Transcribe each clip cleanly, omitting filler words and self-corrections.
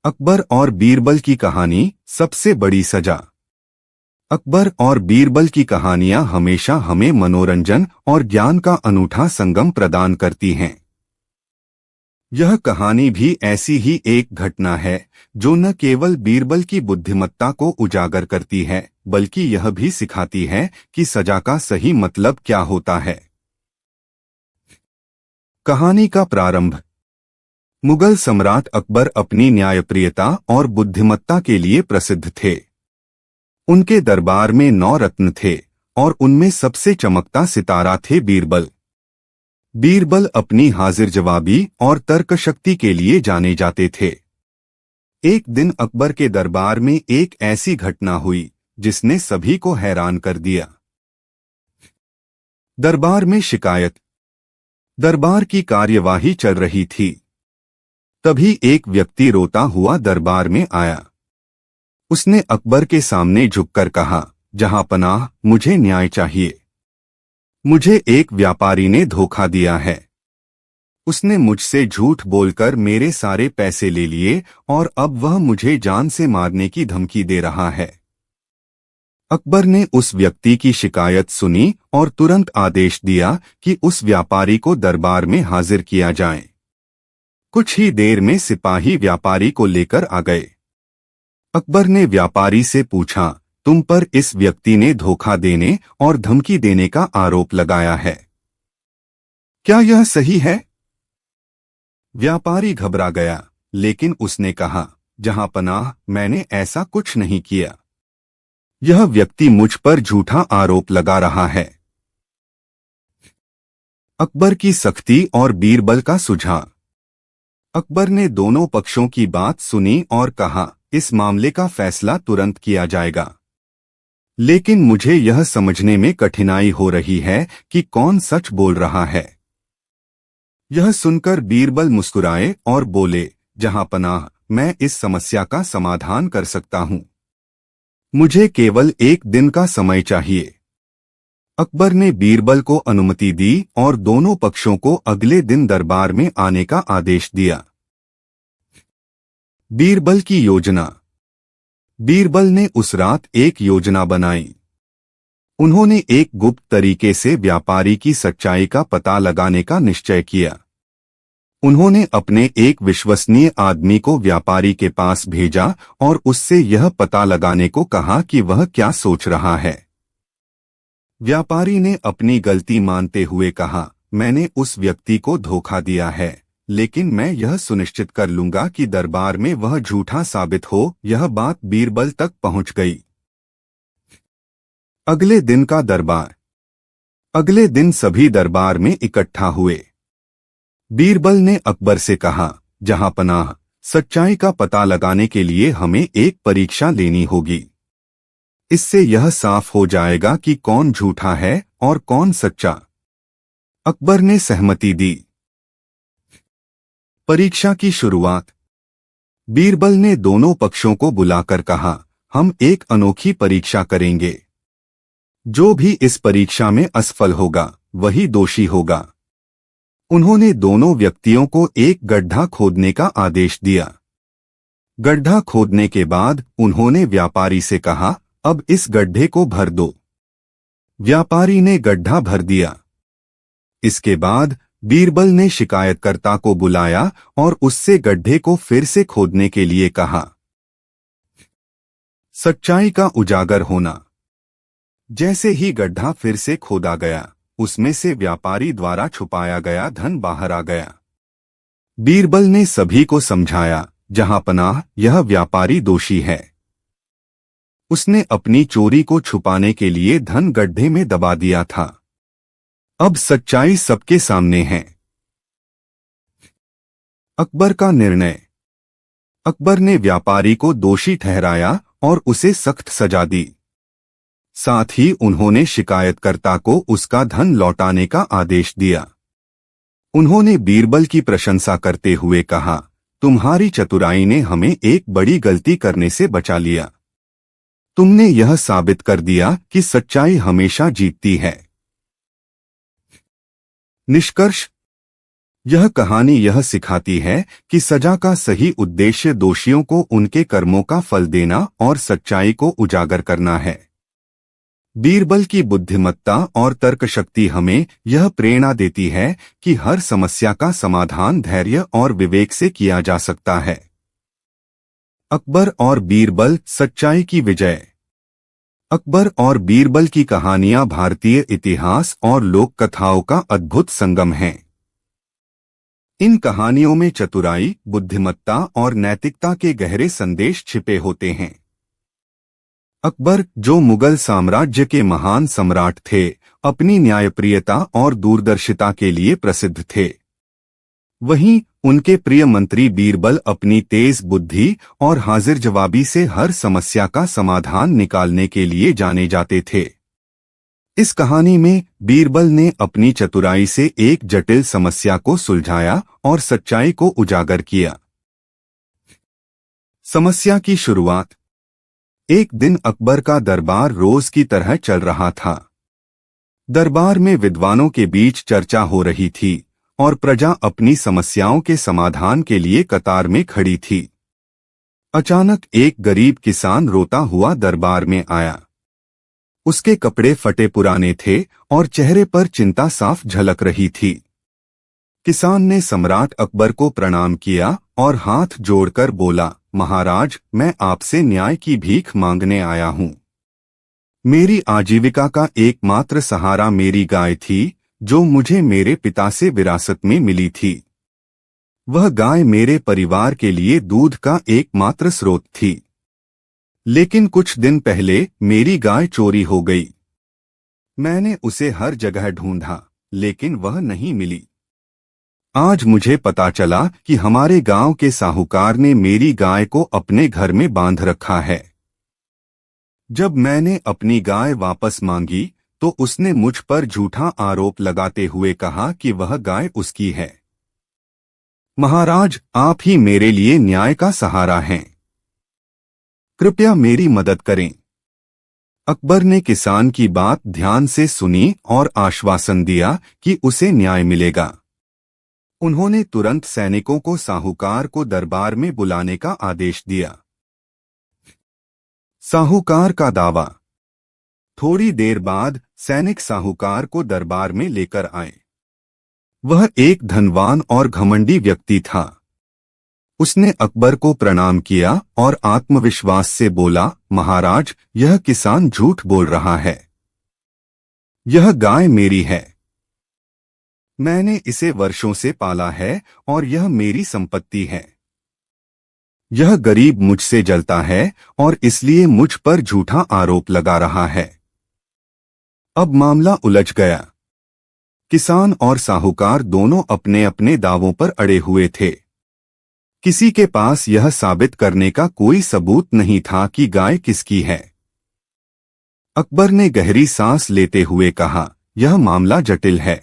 अकबर और बीरबल की कहानी सबसे बड़ी सजा। अकबर और बीरबल की कहानियां हमेशा हमें मनोरंजन और ज्ञान का अनूठा संगम प्रदान करती हैं। यह कहानी भी ऐसी ही एक घटना है जो न केवल बीरबल की बुद्धिमत्ता को उजागर करती है बल्कि यह भी सिखाती है कि सजा का सही मतलब क्या होता है। कहानी का प्रारंभ। मुगल सम्राट अकबर अपनी न्यायप्रियता और बुद्धिमत्ता के लिए प्रसिद्ध थे। उनके दरबार में 9 रत्न थे और उनमें सबसे चमकता सितारा थे बीरबल। बीरबल अपनी हाजिर जवाबी और तर्क शक्ति के लिए जाने जाते थे। एक दिन अकबर के दरबार में एक ऐसी घटना हुई जिसने सभी को हैरान कर दिया। दरबार में शिकायत। दरबार की कार्यवाही चल रही थी। तभी एक व्यक्ति रोता हुआ दरबार में आया। उसने अकबर के सामने झुककर कहा, जहांपनाह, मुझे न्याय चाहिए। मुझे एक व्यापारी ने धोखा दिया है। उसने मुझसे झूठ बोलकर मेरे सारे पैसे ले लिए और अब वह मुझे जान से मारने की धमकी दे रहा है। अकबर ने उस व्यक्ति की शिकायत सुनी और तुरंत आदेश दिया कि उस व्यापारी को दरबार में हाजिर किया जाए। कुछ ही देर में सिपाही व्यापारी को लेकर आ गए। अकबर ने व्यापारी से पूछा, तुम पर इस व्यक्ति ने धोखा देने और धमकी देने का आरोप लगाया है, क्या यह सही है? व्यापारी घबरा गया, लेकिन उसने कहा, जहांपनाह, मैंने ऐसा कुछ नहीं किया। यह व्यक्ति मुझ पर झूठा आरोप लगा रहा है। अकबर की सख्ती और बीरबल का सुझाव। अकबर ने दोनों पक्षों की बात सुनी और कहा, इस मामले का फैसला तुरंत किया जाएगा, लेकिन मुझे यह समझने में कठिनाई हो रही है कि कौन सच बोल रहा है। यह सुनकर बीरबल मुस्कुराए और बोले, जहांपनाह, मैं इस समस्या का समाधान कर सकता हूं। मुझे केवल एक दिन का समय चाहिए। अकबर ने बीरबल को अनुमति दी और दोनों पक्षों को अगले दिन दरबार में आने का आदेश दिया। बीरबल की योजना। बीरबल ने उस रात एक योजना बनाई। उन्होंने एक गुप्त तरीके से व्यापारी की सच्चाई का पता लगाने का निश्चय किया। उन्होंने अपने एक विश्वसनीय आदमी को व्यापारी के पास भेजा और उससे यह पता लगाने को कहा कि वह क्या सोच रहा है। व्यापारी ने अपनी गलती मानते हुए कहा, मैंने उस व्यक्ति को धोखा दिया है, लेकिन मैं यह सुनिश्चित कर लूंगा कि दरबार में वह झूठा साबित हो। यह बात बीरबल तक पहुंच गई। अगले दिन का दरबार। अगले दिन सभी दरबार में इकट्ठा हुए। बीरबल ने अकबर से कहा, जहांपनाह, सच्चाई का पता लगाने के लिए हमें एक परीक्षा लेनी होगी। इससे यह साफ हो जाएगा कि कौन झूठा है और कौन सच्चा। अकबर ने सहमति दी। परीक्षा की शुरुआत। बीरबल ने दोनों पक्षों को बुलाकर कहा, हम एक अनोखी परीक्षा करेंगे। जो भी इस परीक्षा में असफल होगा वही दोषी होगा। उन्होंने दोनों व्यक्तियों को एक गड्ढा खोदने का आदेश दिया। गड्ढा खोदने के बाद उन्होंने व्यापारी से कहा, अब इस गड्ढे को भर दो। व्यापारी ने गड्ढा भर दिया। इसके बाद बीरबल ने शिकायतकर्ता को बुलाया और उससे गड्ढे को फिर से खोदने के लिए कहा। सच्चाई का उजागर होना। जैसे ही गड्ढा फिर से खोदा गया, उसमें से व्यापारी द्वारा छुपाया गया धन बाहर आ गया। बीरबल ने सभी को समझाया, जहांपनाह, यह व्यापारी दोषी है। उसने अपनी चोरी को छुपाने के लिए धन गड्ढे में दबा दिया था। अब सच्चाई सबके सामने है। अकबर का निर्णय। अकबर ने व्यापारी को दोषी ठहराया और उसे सख्त सजा दी। साथ ही उन्होंने शिकायतकर्ता को उसका धन लौटाने का आदेश दिया। उन्होंने बीरबल की प्रशंसा करते हुए कहा, तुम्हारी चतुराई ने हमें एक बड़ी गलती करने से बचा लिया। तुमने यह साबित कर दिया कि सच्चाई हमेशा जीतती है। निष्कर्ष। यह कहानी यह सिखाती है कि सजा का सही उद्देश्य दोषियों को उनके कर्मों का फल देना और सच्चाई को उजागर करना है। बीरबल की बुद्धिमत्ता और तर्क शक्ति हमें यह प्रेरणा देती है कि हर समस्या का समाधान धैर्य और विवेक से किया जा सकता है। अकबर और बीरबल, सच्चाई की विजय। अकबर और बीरबल की कहानियां भारतीय इतिहास और लोक कथाओं का अद्भुत संगम हैं। इन कहानियों में चतुराई, बुद्धिमत्ता और नैतिकता के गहरे संदेश छिपे होते हैं। अकबर, जो मुगल साम्राज्य के महान सम्राट थे, अपनी न्यायप्रियता और दूरदर्शिता के लिए प्रसिद्ध थे। वहीं उनके प्रिय मंत्री बीरबल अपनी तेज बुद्धि और हाजिर जवाबी से हर समस्या का समाधान निकालने के लिए जाने जाते थे। इस कहानी में बीरबल ने अपनी चतुराई से एक जटिल समस्या को सुलझाया और सच्चाई को उजागर किया। समस्या की शुरुआत। एक दिन अकबर का दरबार रोज की तरह चल रहा था। दरबार में विद्वानों के बीच चर्चा हो रही थी और प्रजा अपनी समस्याओं के समाधान के लिए कतार में खड़ी थी। अचानक एक गरीब किसान रोता हुआ दरबार में आया। उसके कपड़े फटे पुराने थे और चेहरे पर चिंता साफ झलक रही थी। किसान ने सम्राट अकबर को प्रणाम किया और हाथ जोड़कर बोला, महाराज, मैं आपसे न्याय की भीख मांगने आया हूँ। मेरी आजीविका का एकमात्र सहारा मेरी गाय थी, जो मुझे मेरे पिता से विरासत में मिली थी। वह गाय मेरे परिवार के लिए दूध का एकमात्र स्रोत थी। लेकिन कुछ दिन पहले मेरी गाय चोरी हो गई। मैंने उसे हर जगह ढूंढा, लेकिन वह नहीं मिली। आज मुझे पता चला कि हमारे गांव के साहूकार ने मेरी गाय को अपने घर में बांध रखा है। जब मैंने अपनी गाय वापस मांगी तो उसने मुझ पर झूठा आरोप लगाते हुए कहा कि वह गाय उसकी है। महाराज, आप ही मेरे लिए न्याय का सहारा हैं। कृपया मेरी मदद करें। अकबर ने किसान की बात ध्यान से सुनी और आश्वासन दिया कि उसे न्याय मिलेगा। उन्होंने तुरंत सैनिकों को साहूकार को दरबार में बुलाने का आदेश दिया। साहूकार का दावा। थोड़ी देर बाद सैनिक साहूकार को दरबार में लेकर आए। वह एक धनवान और घमंडी व्यक्ति था। उसने अकबर को प्रणाम किया और आत्मविश्वास से बोला, महाराज, यह किसान झूठ बोल रहा है। यह गाय मेरी है। मैंने इसे वर्षों से पाला है और यह मेरी संपत्ति है। यह गरीब मुझसे जलता है और इसलिए मुझ पर झूठा आरोप लगा रहा है। अब मामला उलझ गया। किसान और साहूकार दोनों अपने अपने दावों पर अड़े हुए थे। किसी के पास यह साबित करने का कोई सबूत नहीं था कि गाय किसकी है। अकबर ने गहरी सांस लेते हुए कहा, यह मामला जटिल है।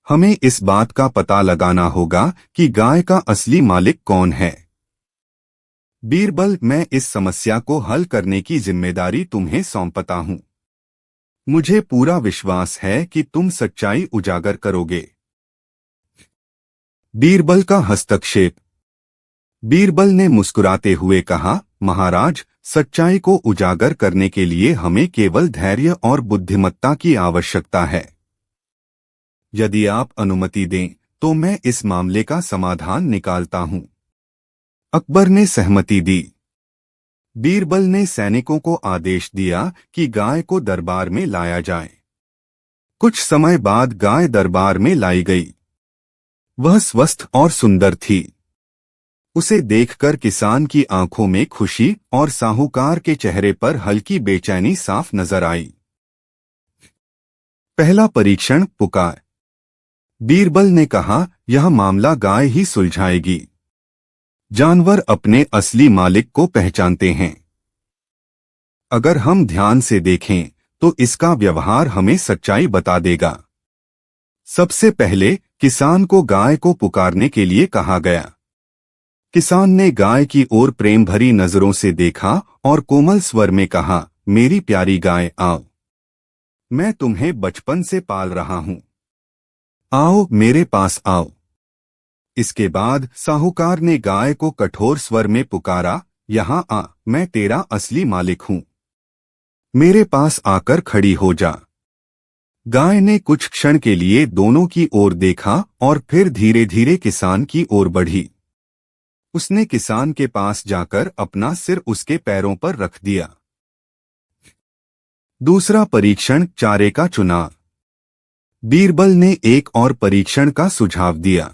हमें इस बात का पता लगाना होगा कि गाय का असली मालिक कौन है। बीरबल, मैं इस समस्या को हल करने की जिम्मेदारी तुम्हें सौंपता हूं। मुझे पूरा विश्वास है कि तुम सच्चाई उजागर करोगे। बीरबल का हस्तक्षेप। बीरबल ने मुस्कुराते हुए कहा, महाराज, सच्चाई को उजागर करने के लिए हमें केवल धैर्य और बुद्धिमत्ता की आवश्यकता है। यदि आप अनुमति दें तो मैं इस मामले का समाधान निकालता हूं। अकबर ने सहमति दी। बीरबल ने सैनिकों को आदेश दिया कि गाय को दरबार में लाया जाए। कुछ समय बाद गाय दरबार में लाई गई। वह स्वस्थ और सुंदर थी। उसे देखकर किसान की आंखों में खुशी और साहूकार के चेहरे पर हल्की बेचैनी साफ नजर आई। पहला परीक्षण, पुकार। बीरबल ने कहा, यह मामला गाय ही सुलझाएगी। जानवर अपने असली मालिक को पहचानते हैं। अगर हम ध्यान से देखें तो इसका व्यवहार हमें सच्चाई बता देगा। सबसे पहले किसान को गाय को पुकारने के लिए कहा गया। किसान ने गाय की ओर प्रेम भरी नजरों से देखा और कोमल स्वर में कहा, मेरी प्यारी गाय, आओ। मैं तुम्हें बचपन से पाल रहा हूं। आओ मेरे पास आओ। इसके बाद साहूकार ने गाय को कठोर स्वर में पुकारा, यहाँ आ, मैं तेरा असली मालिक हूँ, मेरे पास आकर खड़ी हो जा। गाय ने कुछ क्षण के लिए दोनों की ओर देखा और फिर धीरे धीरे किसान की ओर बढ़ी। उसने किसान के पास जाकर अपना सिर उसके पैरों पर रख दिया। दूसरा परीक्षण, चारे का चुनाव। बीरबल ने एक और परीक्षण का सुझाव दिया।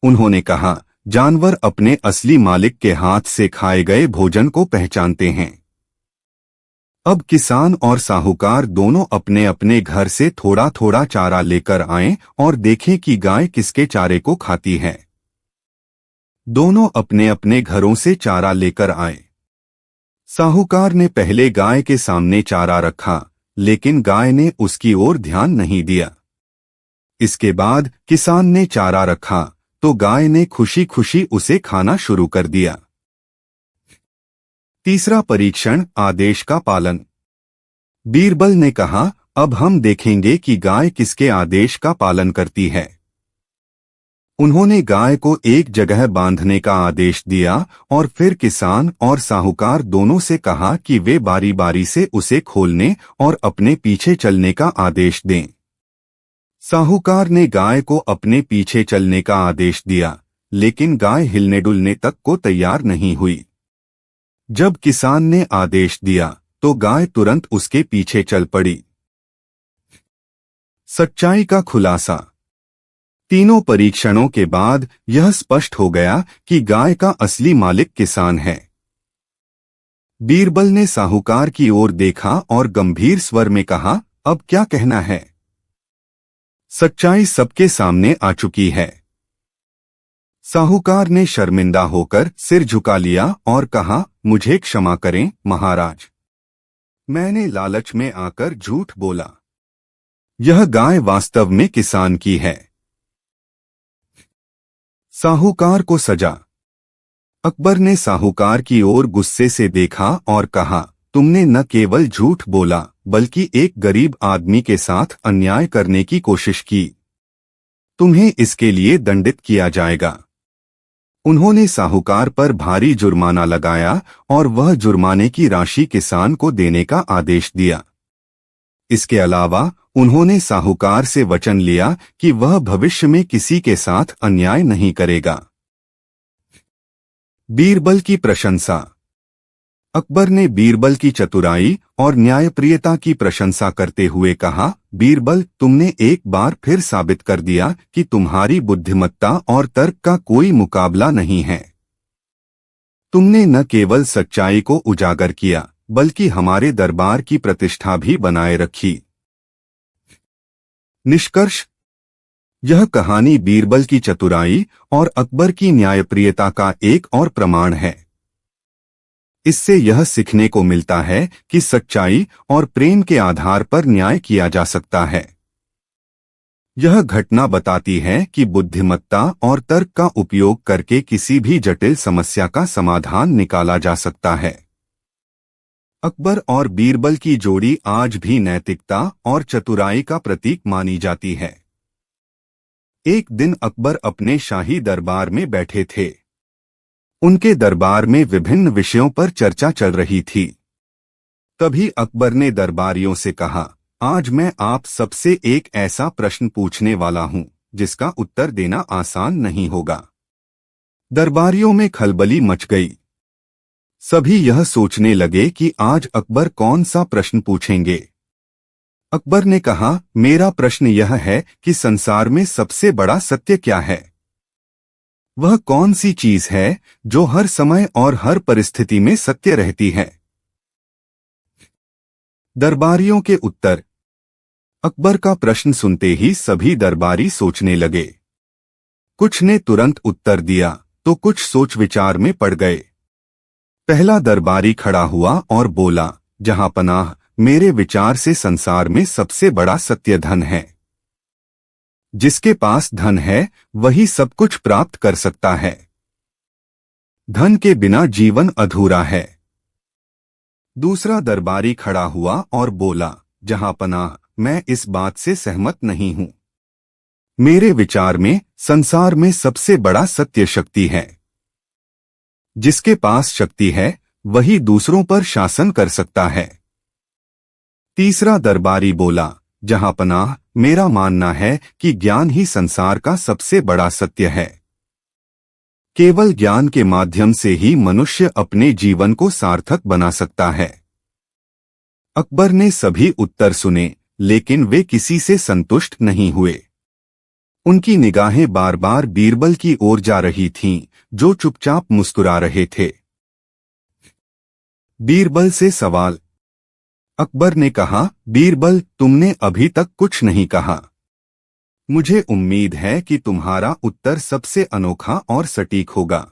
उन्होंने कहा, जानवर अपने असली मालिक के हाथ से खाए गए भोजन को पहचानते हैं। अब किसान और साहूकार दोनों अपने अपने घर से थोड़ा थोड़ा चारा लेकर आएं और देखें कि गाय किसके चारे को खाती है। दोनों अपने अपने घरों से चारा लेकर आए। साहूकार ने पहले गाय के सामने चारा रखा, लेकिन गाय ने उसकी ओर ध्यान नहीं दिया। इसके बाद किसान ने चारा रखा तो गाय ने खुशी खुशी उसे खाना शुरू कर दिया। तीसरा परीक्षण, आदेश का पालन। बीरबल ने कहा, अब हम देखेंगे कि गाय किसके आदेश का पालन करती है। उन्होंने गाय को एक जगह बांधने का आदेश दिया और फिर किसान और साहूकार दोनों से कहा कि वे बारी बारी से उसे खोलने और अपने पीछे चलने का आदेश दें। साहूकार ने गाय को अपने पीछे चलने का आदेश दिया, लेकिन गाय हिलने डुलने तक को तैयार नहीं हुई। जब किसान ने आदेश दिया तो गाय तुरंत उसके पीछे चल पड़ी। सच्चाई का खुलासा। तीनों परीक्षणों के बाद यह स्पष्ट हो गया कि गाय का असली मालिक किसान है। बीरबल ने साहूकार की ओर देखा और गंभीर स्वर में कहा, अब क्या कहना है? सच्चाई सबके सामने आ चुकी है। साहूकार ने शर्मिंदा होकर सिर झुका लिया और कहा, मुझे क्षमा करें महाराज, मैंने लालच में आकर झूठ बोला। यह गाय वास्तव में किसान की है। साहूकार को सजा। अकबर ने साहूकार की ओर गुस्से से देखा और कहा, तुमने न केवल झूठ बोला बल्कि एक गरीब आदमी के साथ अन्याय करने की कोशिश की। तुम्हें इसके लिए दंडित किया जाएगा। उन्होंने साहूकार पर भारी जुर्माना लगाया और वह जुर्माने की राशि किसान को देने का आदेश दिया। इसके अलावा उन्होंने साहूकार से वचन लिया कि वह भविष्य में किसी के साथ अन्याय नहीं करेगा। बीरबल की प्रशंसा। अकबर ने बीरबल की चतुराई और न्यायप्रियता की प्रशंसा करते हुए कहा, बीरबल, तुमने एक बार फिर साबित कर दिया कि तुम्हारी बुद्धिमत्ता और तर्क का कोई मुकाबला नहीं है। तुमने न केवल सच्चाई को उजागर किया बल्कि हमारे दरबार की प्रतिष्ठा भी बनाए रखी। निष्कर्ष। यह कहानी बीरबल की चतुराई और अकबर की न्यायप्रियता का एक और प्रमाण है। इससे यह सीखने को मिलता है कि सच्चाई और प्रेम के आधार पर न्याय किया जा सकता है। यह घटना बताती है कि बुद्धिमत्ता और तर्क का उपयोग करके किसी भी जटिल समस्या का समाधान निकाला जा सकता है। अकबर और बीरबल की जोड़ी आज भी नैतिकता और चतुराई का प्रतीक मानी जाती है। एक दिन अकबर अपने शाही दरबार में बैठे थे। उनके दरबार में विभिन्न विषयों पर चर्चा चल रही थी। तभी अकबर ने दरबारियों से कहा, आज मैं आप सबसे एक ऐसा प्रश्न पूछने वाला हूं जिसका उत्तर देना आसान नहीं होगा। दरबारियों में खलबली मच गई। सभी यह सोचने लगे कि आज अकबर कौन सा प्रश्न पूछेंगे। अकबर ने कहा, मेरा प्रश्न यह है कि संसार में सबसे बड़ा सत्य क्या है? वह कौन सी चीज है जो हर समय और हर परिस्थिति में सत्य रहती है? दरबारियों के उत्तर। अकबर का प्रश्न सुनते ही सभी दरबारी सोचने लगे। कुछ ने तुरंत उत्तर दिया तो कुछ सोच विचार में पड़ गए। पहला दरबारी खड़ा हुआ और बोला, जहांपनाह, मेरे विचार से संसार में सबसे बड़ा सत्य धन है। जिसके पास धन है वही सब कुछ प्राप्त कर सकता है। धन के बिना जीवन अधूरा है। दूसरा दरबारी खड़ा हुआ और बोला, जहांपनाह, मैं इस बात से सहमत नहीं हूं। मेरे विचार में संसार में सबसे बड़ा सत्य शक्ति है। जिसके पास शक्ति है वही दूसरों पर शासन कर सकता है। तीसरा दरबारी बोला, जहांपनाह, मेरा मानना है कि ज्ञान ही संसार का सबसे बड़ा सत्य है। केवल ज्ञान के माध्यम से ही मनुष्य अपने जीवन को सार्थक बना सकता है। अकबर ने सभी उत्तर सुने, लेकिन वे किसी से संतुष्ट नहीं हुए। उनकी निगाहें बार बार बीरबल की ओर जा रही थीं, जो चुपचाप मुस्कुरा रहे थे। बीरबल से सवाल। अकबर ने कहा, बीरबल, तुमने अभी तक कुछ नहीं कहा। मुझे उम्मीद है कि तुम्हारा उत्तर सबसे अनोखा और सटीक होगा।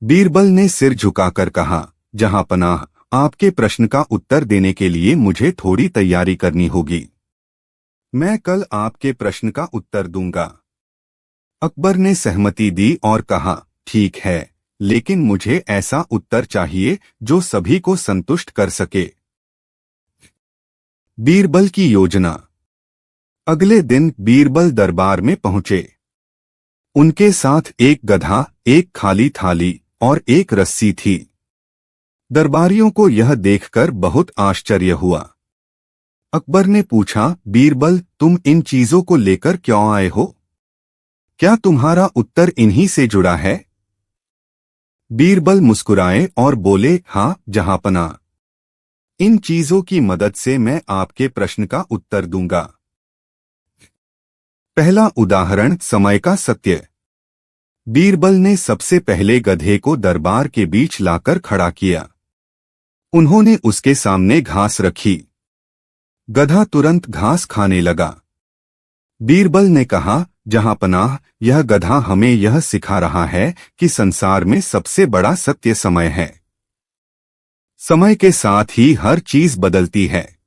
बीरबल ने सिर झुकाकर कहा, जहांपनाह, आपके प्रश्न का उत्तर देने के लिए मुझे थोड़ी तैयारी करनी होगी। मैं कल आपके प्रश्न का उत्तर दूंगा। अकबर ने सहमति दी और कहा, ठीक है, लेकिन मुझे ऐसा उत्तर चाहिए जो सभी को संतुष्ट कर सके। बीरबल की योजना। अगले दिन बीरबल दरबार में पहुंचे। उनके साथ एक गधा, एक खाली थाली और एक रस्सी थी। दरबारियों को यह देखकर बहुत आश्चर्य हुआ। अकबर ने पूछा, बीरबल, तुम इन चीजों को लेकर क्यों आए हो? क्या तुम्हारा उत्तर इन्हीं से जुड़ा है? बीरबल मुस्कुराए और बोले, हाँ जहांपनाह, इन चीजों की मदद से मैं आपके प्रश्न का उत्तर दूंगा। पहला उदाहरण, समय का सत्य। बीरबल ने सबसे पहले गधे को दरबार के बीच लाकर खड़ा किया। उन्होंने उसके सामने घास रखी। गधा तुरंत घास खाने लगा। बीरबल ने कहा, जहांपनाह, यह गधा हमें यह सिखा रहा है कि संसार में सबसे बड़ा सत्य समय है। समय के साथ ही हर चीज बदलती है।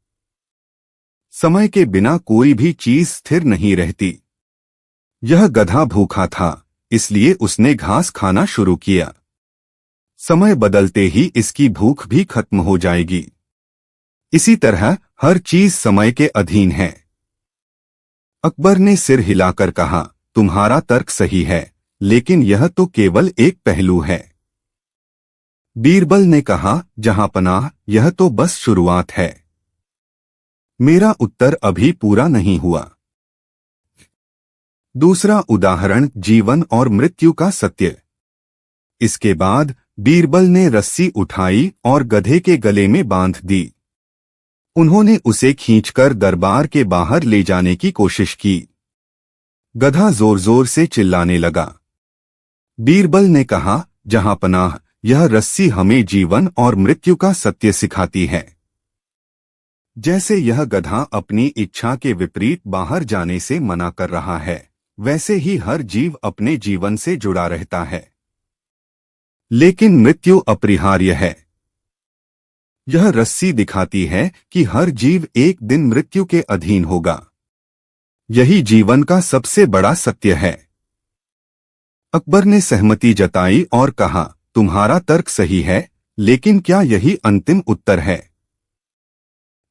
समय के बिना कोई भी चीज स्थिर नहीं रहती। यह गधा भूखा था, इसलिए उसने घास खाना शुरू किया। समय बदलते ही इसकी भूख भी खत्म हो जाएगी। इसी तरह हर चीज समय के अधीन है। अकबर ने सिर हिलाकर कहा, तुम्हारा तर्क सही है, लेकिन यह तो केवल एक पहलू है। बीरबल ने कहा, जहांपनाह, यह तो बस शुरुआत है। मेरा उत्तर अभी पूरा नहीं हुआ। दूसरा उदाहरण, जीवन और मृत्यु का सत्य। इसके बाद बीरबल ने रस्सी उठाई और गधे के गले में बांध दी। उन्होंने उसे खींचकर दरबार के बाहर ले जाने की कोशिश की। गधा जोर जोर से चिल्लाने लगा। बीरबल ने कहा, जहांपनाह, यह रस्सी हमें जीवन और मृत्यु का सत्य सिखाती है। जैसे यह गधा अपनी इच्छा के विपरीत बाहर जाने से मना कर रहा है, वैसे ही हर जीव अपने जीवन से जुड़ा रहता है। लेकिन मृत्यु अपरिहार्य है। यह रस्सी दिखाती है कि हर जीव एक दिन मृत्यु के अधीन होगा। यही जीवन का सबसे बड़ा सत्य है। अकबर ने सहमति जताई और कहा, तुम्हारा तर्क सही है, लेकिन क्या यही अंतिम उत्तर है?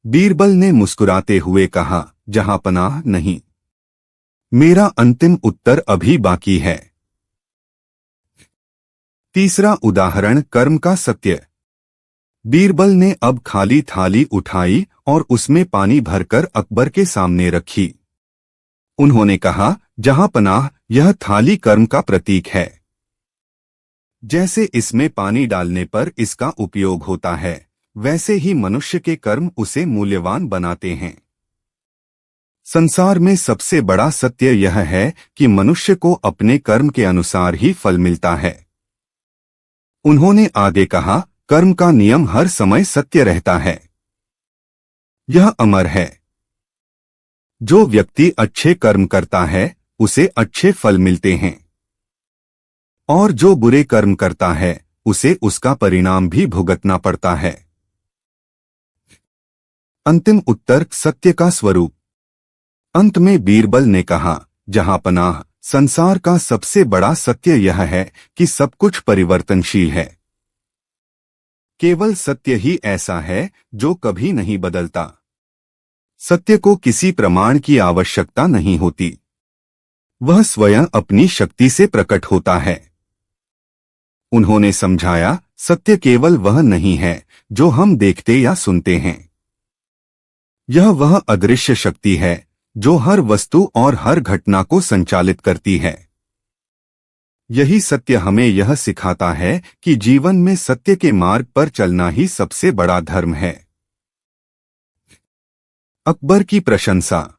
बीरबल ने मुस्कुराते हुए कहा, जहांपनाह, नहीं, मेरा अंतिम उत्तर अभी बाकी है। तीसरा उदाहरण, कर्म का सत्य। बीरबल ने अब खाली थाली उठाई और उसमें पानी भरकर अकबर के सामने रखी। उन्होंने कहा, जहांपनाह, यह थाली कर्म का प्रतीक है। जैसे इसमें पानी डालने पर इसका उपयोग होता है, वैसे ही मनुष्य के कर्म उसे मूल्यवान बनाते हैं। संसार में सबसे बड़ा सत्य यह है कि मनुष्य को अपने कर्म के अनुसार ही फल मिलता है। उन्होंने आगे कहा, कर्म का नियम हर समय सत्य रहता है। यह अमर है। जो व्यक्ति अच्छे कर्म करता है उसे अच्छे फल मिलते हैं, और जो बुरे कर्म करता है उसे उसका परिणाम भी भुगतना पड़ता है। अंतिम उत्तर, सत्य का स्वरूप। अंत में बीरबल ने कहा, जहांपनाह, संसार का सबसे बड़ा सत्य यह है कि सब कुछ परिवर्तनशील है। केवल सत्य ही ऐसा है जो कभी नहीं बदलता। सत्य को किसी प्रमाण की आवश्यकता नहीं होती। वह स्वयं अपनी शक्ति से प्रकट होता है। उन्होंने समझाया, सत्य केवल वह नहीं है जो हम देखते या सुनते हैं। यह वह अदृश्य शक्ति है जो हर वस्तु और हर घटना को संचालित करती है। यही सत्य हमें यह सिखाता है कि जीवन में सत्य के मार्ग पर चलना ही सबसे बड़ा धर्म है। अकबर की प्रशंसा।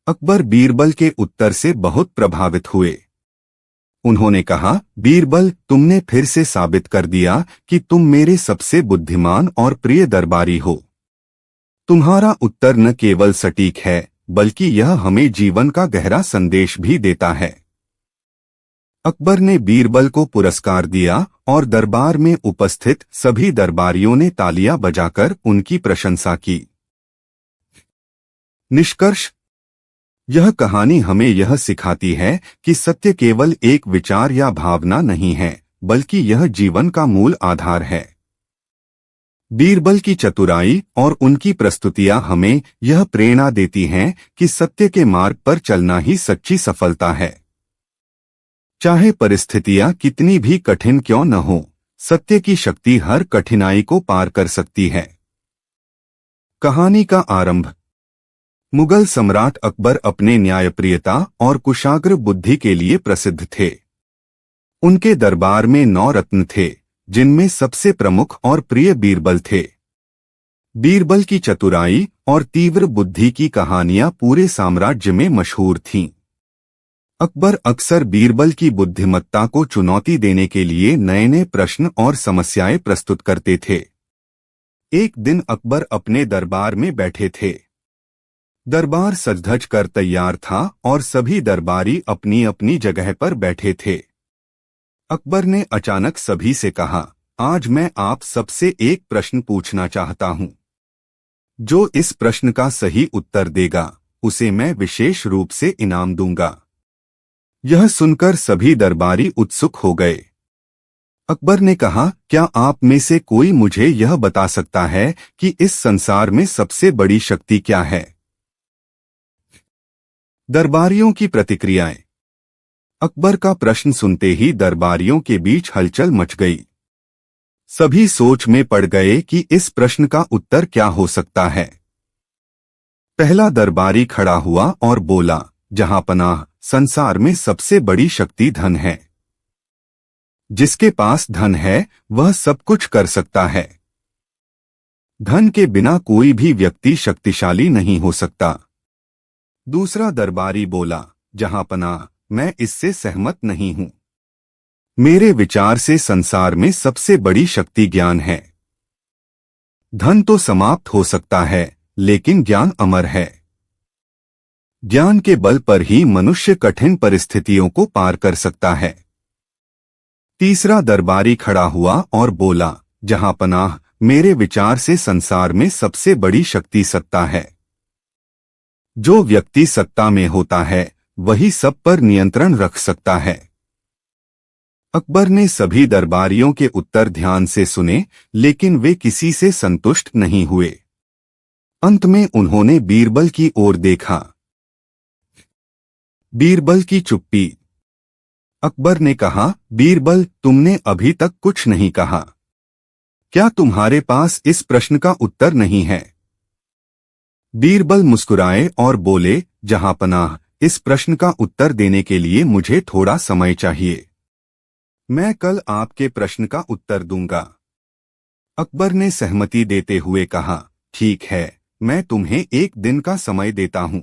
अकबर बीरबल के उत्तर से बहुत प्रभावित हुए। उन्होंने कहा, बीरबल, तुमने फिर से साबित कर दिया कि तुम मेरे सबसे बुद्धिमान और प्रिय दरबारी हो। तुम्हारा उत्तर न केवल सटीक है बल्कि यह हमें जीवन का गहरा संदेश भी देता है। अकबर ने बीरबल को पुरस्कार दिया और दरबार में उपस्थित सभी दरबारियों ने तालियां बजाकर उनकी प्रशंसा की। निष्कर्ष। यह कहानी हमें यह सिखाती है कि सत्य केवल एक विचार या भावना नहीं है बल्कि यह जीवन का मूल आधार है। बीरबल की चतुराई और उनकी प्रस्तुतियां हमें यह प्रेरणा देती हैं कि सत्य के मार्ग पर चलना ही सच्ची सफलता है। चाहे परिस्थितियां कितनी भी कठिन क्यों न हो, सत्य की शक्ति हर कठिनाई को पार कर सकती है। कहानी का आरंभ। मुगल सम्राट अकबर अपने न्यायप्रियता और कुशाग्र बुद्धि के लिए प्रसिद्ध थे। उनके दरबार में 9 रत्न थे, जिनमें सबसे प्रमुख और प्रिय बीरबल थे। बीरबल की चतुराई और तीव्र बुद्धि की कहानियां पूरे साम्राज्य में मशहूर थीं। अकबर अक्सर बीरबल की बुद्धिमत्ता को चुनौती देने के लिए नए नए प्रश्न और समस्याएं प्रस्तुत करते थे। एक दिन अकबर अपने दरबार में बैठे थे। दरबार सज-धज कर तैयार था और सभी दरबारी अपनी अपनी जगह पर बैठे थे। अकबर ने अचानक सभी से कहा, आज मैं आप सबसे एक प्रश्न पूछना चाहता हूं। जो इस प्रश्न का सही उत्तर देगा उसे मैं विशेष रूप से इनाम दूंगा। यह सुनकर सभी दरबारी उत्सुक हो गए। अकबर ने कहा, क्या आप में से कोई मुझे यह बता सकता है कि इस संसार में सबसे बड़ी शक्ति क्या है? दरबारियों की प्रतिक्रियाएं। अकबर का प्रश्न सुनते ही दरबारियों के बीच हलचल मच गई। सभी सोच में पड़ गए कि इस प्रश्न का उत्तर क्या हो सकता है। पहला दरबारी खड़ा हुआ और बोला, जहांपनाह, संसार में सबसे बड़ी शक्ति धन है। जिसके पास धन है वह सब कुछ कर सकता है। धन के बिना कोई भी व्यक्ति शक्तिशाली नहीं हो सकता। दूसरा दरबारी बोला, जहांपनाह, मैं इससे सहमत नहीं हूं। मेरे विचार से संसार में सबसे बड़ी शक्ति ज्ञान है। धन तो समाप्त हो सकता है लेकिन ज्ञान अमर है। ज्ञान के बल पर ही मनुष्य कठिन परिस्थितियों को पार कर सकता है। तीसरा दरबारी खड़ा हुआ और बोला, जहांपनाह, मेरे विचार से संसार में सबसे बड़ी शक्ति सत्ता है। जो व्यक्ति सत्ता में होता है वही सब पर नियंत्रण रख सकता है। अकबर ने सभी दरबारियों के उत्तर ध्यान से सुने लेकिन वे किसी से संतुष्ट नहीं हुए। अंत में उन्होंने बीरबल की ओर देखा। बीरबल की चुप्पी। अकबर ने कहा, बीरबल, तुमने अभी तक कुछ नहीं कहा। क्या तुम्हारे पास इस प्रश्न का उत्तर नहीं है? बीरबल मुस्कुराए और बोले, जहांपनाह, इस प्रश्न का उत्तर देने के लिए मुझे थोड़ा समय चाहिए। मैं कल आपके प्रश्न का उत्तर दूंगा। अकबर ने सहमति देते हुए कहा, ठीक है, मैं तुम्हें 1 दिन का समय देता हूं।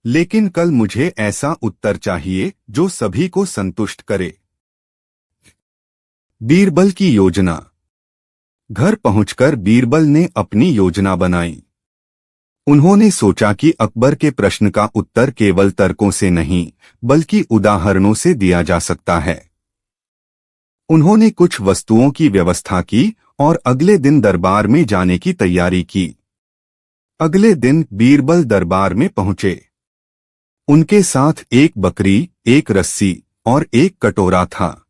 लेकिन कल मुझे ऐसा उत्तर चाहिए जो सभी को संतुष्ट करे। बीरबल की योजना। घर पहुंचकर बीरबल ने अपनी योजना बनाई। उन्होंने सोचा कि अकबर के प्रश्न का उत्तर केवल तर्कों से नहीं बल्कि उदाहरणों से दिया जा सकता है। उन्होंने कुछ वस्तुओं की व्यवस्था की और अगले दिन दरबार में जाने की तैयारी की। अगले दिन बीरबल दरबार में पहुंचे। उनके साथ एक बकरी, एक रस्सी और एक कटोरा था।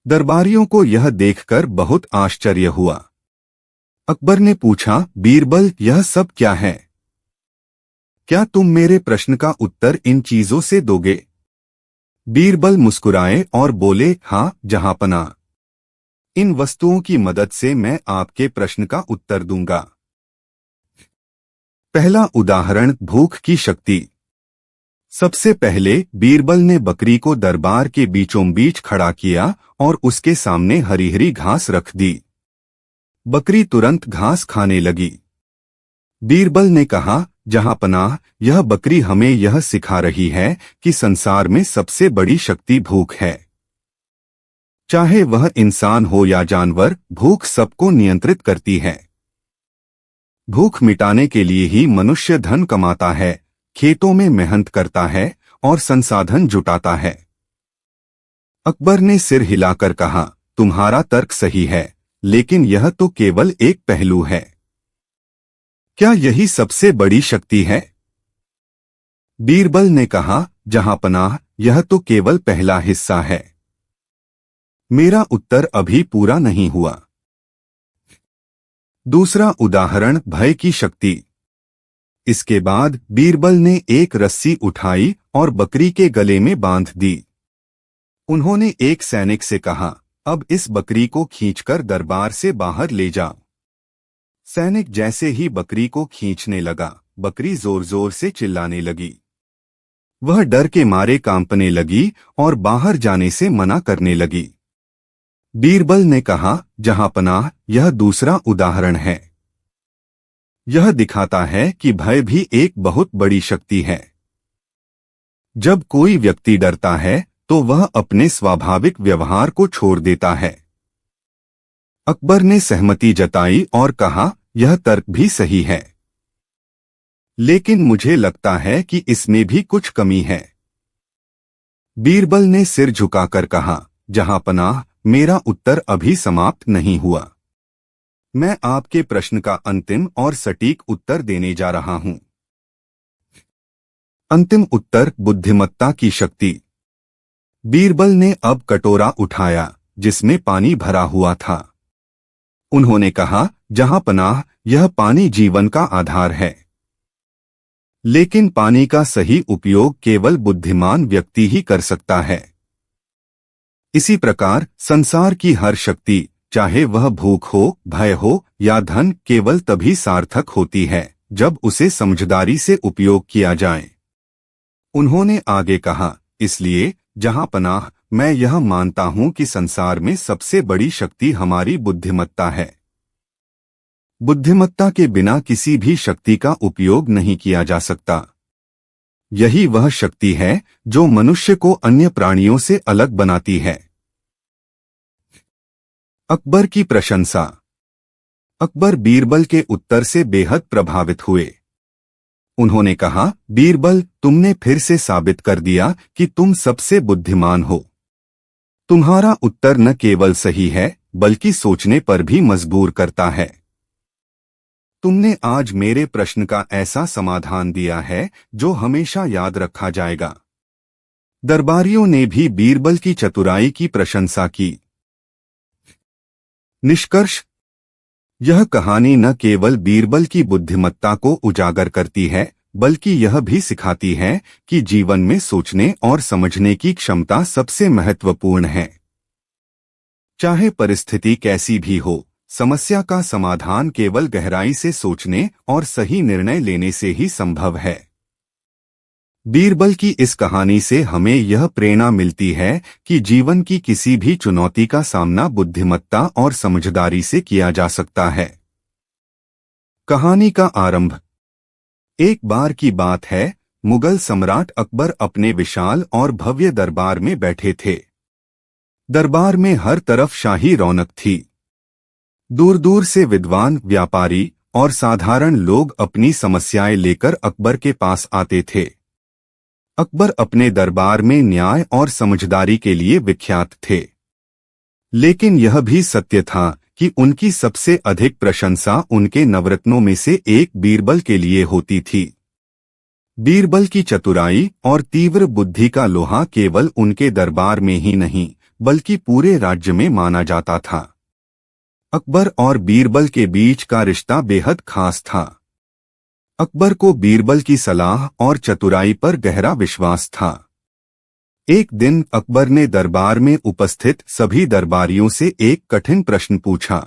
दरबारियों को यह देखकर बहुत आश्चर्य हुआ। अकबर ने पूछा, बीरबल, यह सब क्या है? क्या तुम मेरे प्रश्न का उत्तर इन चीजों से दोगे? बीरबल मुस्कुराए और बोले, हाँ जहांपनाह, इन वस्तुओं की मदद से मैं आपके प्रश्न का उत्तर दूंगा। पहला उदाहरण, भूख की शक्ति। सबसे पहले बीरबल ने बकरी को दरबार के बीचों बीच खड़ा किया और उसके सामने हरी हरी घास रख दी। बकरी तुरंत घास खाने लगी। बीरबल ने कहा, जहांपनाह, यह बकरी हमें यह सिखा रही है कि संसार में सबसे बड़ी शक्ति भूख है। चाहे वह इंसान हो या जानवर, भूख सबको नियंत्रित करती है। भूख मिटाने के लिए ही मनुष्य धन कमाता है, खेतों में मेहनत करता है और संसाधन जुटाता है। अकबर ने सिर हिलाकर कहा, तुम्हारा तर्क सही है, लेकिन यह तो केवल एक पहलू है। क्या यही सबसे बड़ी शक्ति है? बीरबल ने कहा, जहांपनाह, यह तो केवल पहला हिस्सा है। मेरा उत्तर अभी पूरा नहीं हुआ। दूसरा उदाहरण, भय की शक्ति। इसके बाद बीरबल ने एक रस्सी उठाई और बकरी के गले में बांध दी। उन्होंने एक सैनिक से कहा, अब इस बकरी को खींचकर दरबार से बाहर ले जाओ। सैनिक जैसे ही बकरी को खींचने लगा, बकरी जोर जोर से चिल्लाने लगी। वह डर के मारे कांपने लगी और बाहर जाने से मना करने लगी। बीरबल ने कहा, जहांपनाह, यह दूसरा उदाहरण है। यह दिखाता है कि भय भी एक बहुत बड़ी शक्ति है। जब कोई व्यक्ति डरता है तो वह अपने स्वाभाविक व्यवहार को छोड़ देता है। अकबर ने सहमति जताई और कहा, यह तर्क भी सही है, लेकिन मुझे लगता है कि इसमें भी कुछ कमी है। बीरबल ने सिर झुकाकर कहा, जहांपनाह, मेरा उत्तर अभी समाप्त नहीं हुआ। मैं आपके प्रश्न का अंतिम और सटीक उत्तर देने जा रहा हूं। अंतिम उत्तर, बुद्धिमत्ता की शक्ति। बीरबल ने अब कटोरा उठाया जिसमें पानी भरा हुआ था। उन्होंने कहा, जहांपनाह, यह पानी जीवन का आधार है, लेकिन पानी का सही उपयोग केवल बुद्धिमान व्यक्ति ही कर सकता है। इसी प्रकार संसार की हर शक्ति, चाहे वह भूख हो, भय हो या धन, केवल तभी सार्थक होती है जब उसे समझदारी से उपयोग किया जाए। उन्होंने आगे कहा, इसलिए जहांपनाह, मैं यह मानता हूं कि संसार में सबसे बड़ी शक्ति हमारी बुद्धिमत्ता है। बुद्धिमत्ता के बिना किसी भी शक्ति का उपयोग नहीं किया जा सकता। यही वह शक्ति है जो मनुष्य को अन्य प्राणियों से अलग बनाती है। अकबर की प्रशंसा। अकबर बीरबल के उत्तर से बेहद प्रभावित हुए। उन्होंने कहा, बीरबल, तुमने फिर से साबित कर दिया कि तुम सबसे बुद्धिमान हो। तुम्हारा उत्तर न केवल सही है, बल्कि सोचने पर भी मजबूर करता है। तुमने आज मेरे प्रश्न का ऐसा समाधान दिया है जो हमेशा याद रखा जाएगा। दरबारियों ने भी बीरबल की चतुराई की प्रशंसा की। निष्कर्ष, यह कहानी न केवल बीरबल की बुद्धिमत्ता को उजागर करती है, बल्कि यह भी सिखाती है कि जीवन में सोचने और समझने की क्षमता सबसे महत्वपूर्ण है। चाहे परिस्थिति कैसी भी हो, समस्या का समाधान केवल गहराई से सोचने और सही निर्णय लेने से ही संभव है। बीरबल की इस कहानी से हमें यह प्रेरणा मिलती है कि जीवन की किसी भी चुनौती का सामना बुद्धिमत्ता और समझदारी से किया जा सकता है। कहानी का आरंभ। एक बार की बात है, मुगल सम्राट अकबर अपने विशाल और भव्य दरबार में बैठे थे। दरबार में हर तरफ शाही रौनक थी। दूर दूर से विद्वान, व्यापारी और साधारण लोग अपनी समस्याएं लेकर अकबर के पास आते थे। अकबर अपने दरबार में न्याय और समझदारी के लिए विख्यात थे, लेकिन यह भी सत्य था कि उनकी सबसे अधिक प्रशंसा उनके नवरत्नों में से एक बीरबल के लिए होती थी। बीरबल की चतुराई और तीव्र बुद्धि का लोहा केवल उनके दरबार में ही नहीं, बल्कि पूरे राज्य में माना जाता था। अकबर और बीरबल के बीच का रिश्ता बेहद खास था। अकबर को बीरबल की सलाह और चतुराई पर गहरा विश्वास था। एक दिन अकबर ने दरबार में उपस्थित सभी दरबारियों से एक कठिन प्रश्न पूछा।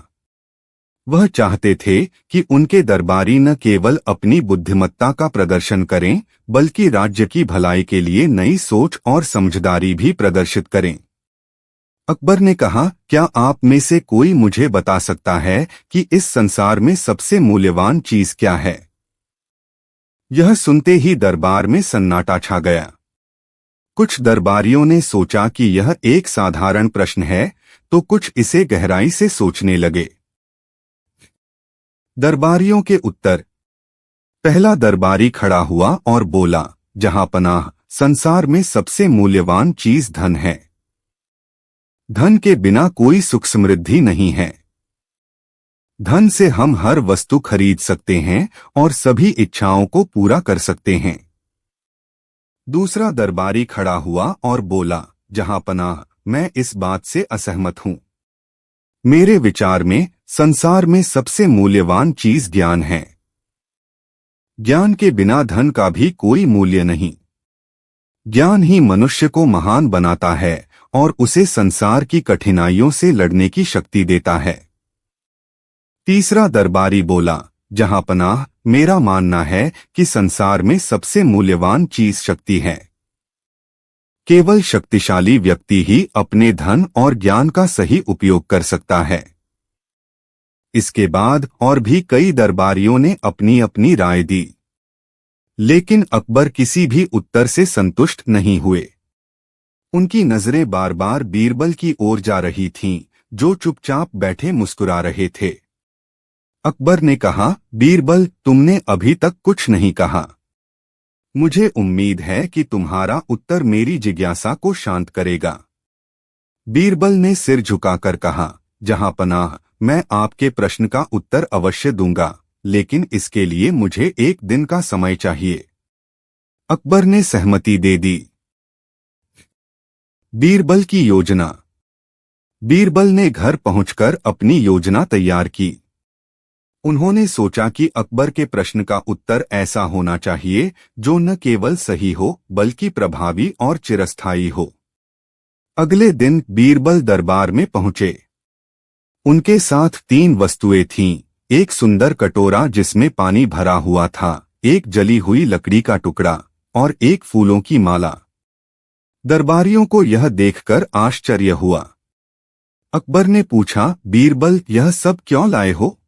वह चाहते थे कि उनके दरबारी न केवल अपनी बुद्धिमत्ता का प्रदर्शन करें, बल्कि राज्य की भलाई के लिए नई सोच और समझदारी भी प्रदर्शित करें। अकबर ने कहा, क्या आप में से कोई मुझे बता सकता है कि इस संसार में सबसे मूल्यवान चीज क्या है? यह सुनते ही दरबार में सन्नाटा छा गया। कुछ दरबारियों ने सोचा कि यह एक साधारण प्रश्न है, तो कुछ इसे गहराई से सोचने लगे। दरबारियों के उत्तर। पहला दरबारी खड़ा हुआ और बोला, जहांपनाह, संसार में सबसे मूल्यवान चीज धन है। धन के बिना कोई सुख समृद्धि नहीं है। धन से हम हर वस्तु खरीद सकते हैं और सभी इच्छाओं को पूरा कर सकते हैं। दूसरा दरबारी खड़ा हुआ और बोला, जहांपनाह, मैं इस बात से असहमत हूं। मेरे विचार में संसार में सबसे मूल्यवान चीज ज्ञान है। ज्ञान के बिना धन का भी कोई मूल्य नहीं। ज्ञान ही मनुष्य को महान बनाता है और उसे संसार की कठिनाइयों से लड़ने की शक्ति देता है। तीसरा दरबारी बोला, जहांपनाह, मेरा मानना है कि संसार में सबसे मूल्यवान चीज शक्ति है। केवल शक्तिशाली व्यक्ति ही अपने धन और ज्ञान का सही उपयोग कर सकता है। इसके बाद और भी कई दरबारियों ने अपनी अपनी राय दी, लेकिन अकबर किसी भी उत्तर से संतुष्ट नहीं हुए। उनकी नजरें बार बार बीरबल की ओर जा रही थीं, जो चुपचाप बैठे मुस्कुरा रहे थे। अकबर ने कहा, बीरबल, तुमने अभी तक कुछ नहीं कहा। मुझे उम्मीद है कि तुम्हारा उत्तर मेरी जिज्ञासा को शांत करेगा। बीरबल ने सिर झुकाकर कहा, जहांपनाह, मैं आपके प्रश्न का उत्तर अवश्य दूंगा, लेकिन इसके लिए मुझे एक दिन का समय चाहिए। अकबर ने सहमति दे दी। बीरबल की योजना। बीरबल ने घर पहुंचकर अपनी योजना तैयार की। उन्होंने सोचा कि अकबर के प्रश्न का उत्तर ऐसा होना चाहिए जो न केवल सही हो, बल्कि प्रभावी और चिरस्थायी हो। अगले दिन बीरबल दरबार में पहुंचे। उनके साथ 3 वस्तुएं थीं, एक सुंदर कटोरा जिसमें पानी भरा हुआ था, एक जली हुई लकड़ी का टुकड़ा और एक फूलों की माला। दरबारियों को यह देखकर आश्चर्य हुआ। अकबर ने पूछा, बीरबल, यह सब क्यों लाए हो?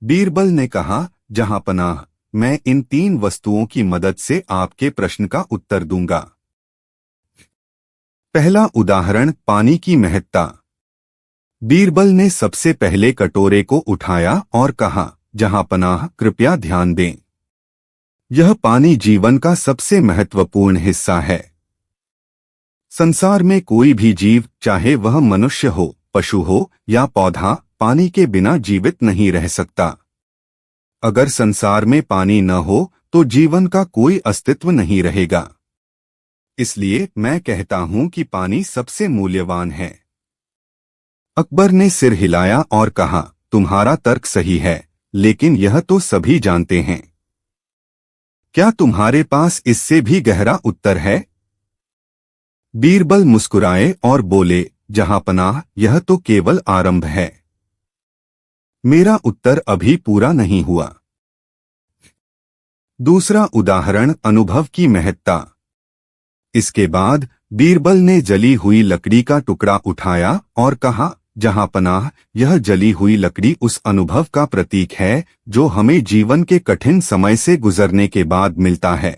बीरबल ने कहा, जहांपनाह, मैं इन 3 वस्तुओं की मदद से आपके प्रश्न का उत्तर दूंगा। पहला उदाहरण, पानी की महत्ता। बीरबल ने सबसे पहले कटोरे को उठाया और कहा, जहांपनाह, कृपया ध्यान दें। यह पानी जीवन का सबसे महत्वपूर्ण हिस्सा है। संसार में कोई भी जीव, चाहे वह मनुष्य हो, पशु हो या पौधा, पानी के बिना जीवित नहीं रह सकता। अगर संसार में पानी न हो तो जीवन का कोई अस्तित्व नहीं रहेगा। इसलिए मैं कहता हूं कि पानी सबसे मूल्यवान है। अकबर ने सिर हिलाया और कहा, तुम्हारा तर्क सही है, लेकिन यह तो सभी जानते हैं। क्या तुम्हारे पास इससे भी गहरा उत्तर है? बीरबल मुस्कुराए और बोले, जहांपनाह, यह तो केवल आरंभ है। मेरा उत्तर अभी पूरा नहीं हुआ। दूसरा उदाहरण, अनुभव की महत्ता। इसके बाद बीरबल ने जली हुई लकड़ी का टुकड़ा उठाया और कहा, जहांपनाह, यह जली हुई लकड़ी उस अनुभव का प्रतीक है जो हमें जीवन के कठिन समय से गुजरने के बाद मिलता है।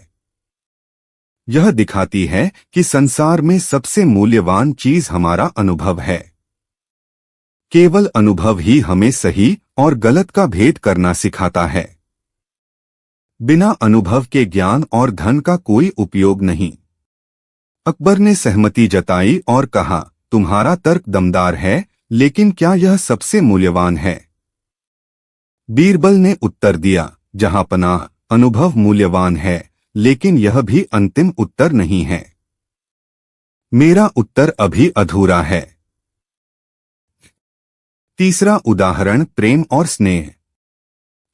यह दिखाती है कि संसार में सबसे मूल्यवान चीज हमारा अनुभव है। केवल अनुभव ही हमें सही और गलत का भेद करना सिखाता है। बिना अनुभव के ज्ञान और धन का कोई उपयोग नहीं। अकबर ने सहमति जताई और कहा, तुम्हारा तर्क दमदार है, लेकिन क्या यह सबसे मूल्यवान है? बीरबल ने उत्तर दिया, जहांपनाह, अनुभव मूल्यवान है, लेकिन यह भी अंतिम उत्तर नहीं है। मेरा उत्तर अभी अधूरा है। तीसरा उदाहरण, प्रेम और स्नेह।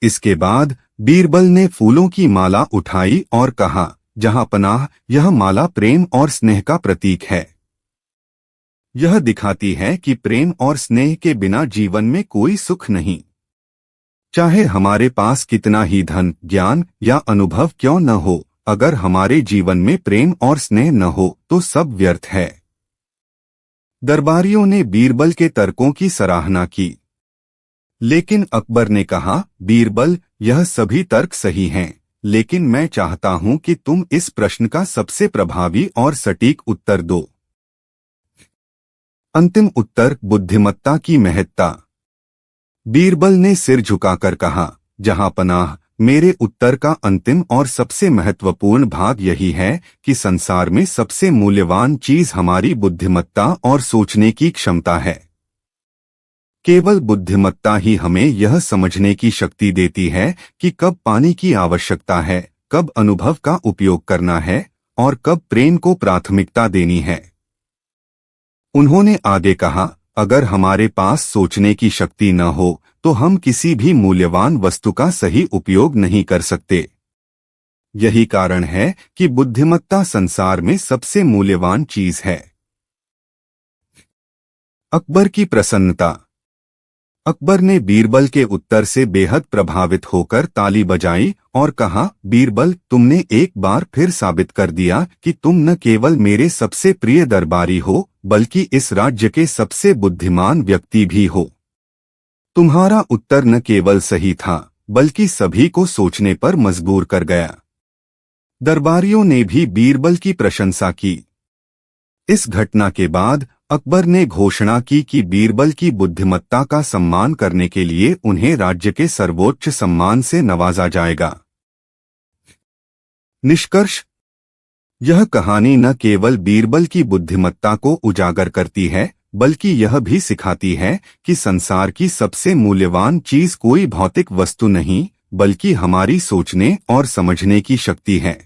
इसके बाद बीरबल ने फूलों की माला उठाई और कहा, जहां पनाह, यह माला प्रेम और स्नेह का प्रतीक है। यह दिखाती है कि प्रेम और स्नेह के बिना जीवन में कोई सुख नहीं। चाहे हमारे पास कितना ही धन, ज्ञान या अनुभव क्यों न हो, अगर हमारे जीवन में प्रेम और स्नेह न हो तो सब व्यर्थ है। दरबारियों ने बीरबल के तर्कों की सराहना की, लेकिन अकबर ने कहा, बीरबल, यह सभी तर्क सही हैं, लेकिन मैं चाहता हूं कि तुम इस प्रश्न का सबसे प्रभावी और सटीक उत्तर दो। अंतिम उत्तर, बुद्धिमत्ता की महत्ता। बीरबल ने सिर झुकाकर कहा, जहां पनाह, मेरे उत्तर का अंतिम और सबसे महत्वपूर्ण भाग यही है कि संसार में सबसे मूल्यवान चीज हमारी बुद्धिमत्ता और सोचने की क्षमता है। केवल बुद्धिमत्ता ही हमें यह समझने की शक्ति देती है कि कब पानी की आवश्यकता है, कब अनुभव का उपयोग करना है और कब प्रेम को प्राथमिकता देनी है। उन्होंने आगे कहा, अगर हमारे पास सोचने की शक्ति न हो तो हम किसी भी मूल्यवान वस्तु का सही उपयोग नहीं कर सकते। यही कारण है कि बुद्धिमत्ता संसार में सबसे मूल्यवान चीज है। अकबर की प्रसन्नता। अकबर ने बीरबल के उत्तर से बेहद प्रभावित होकर ताली बजाई और कहा, बीरबल, तुमने एक बार फिर साबित कर दिया कि तुम न केवल मेरे सबसे प्रिय दरबारी हो, बल्कि इस राज्य के सबसे बुद्धिमान व्यक्ति भी हो। तुम्हारा उत्तर न केवल सही था, बल्कि सभी को सोचने पर मजबूर कर गया। दरबारियों ने भी बीरबल की प्रशंसा की। इस घटना के बाद अकबर ने घोषणा की कि बीरबल की बुद्धिमत्ता का सम्मान करने के लिए उन्हें राज्य के सर्वोच्च सम्मान से नवाजा जाएगा। निष्कर्ष, यह कहानी न केवल बीरबल की बुद्धिमत्ता को उजागर करती है, बल्कि यह भी सिखाती है कि संसार की सबसे मूल्यवान चीज कोई भौतिक वस्तु नहीं, बल्कि हमारी सोचने और समझने की शक्ति है।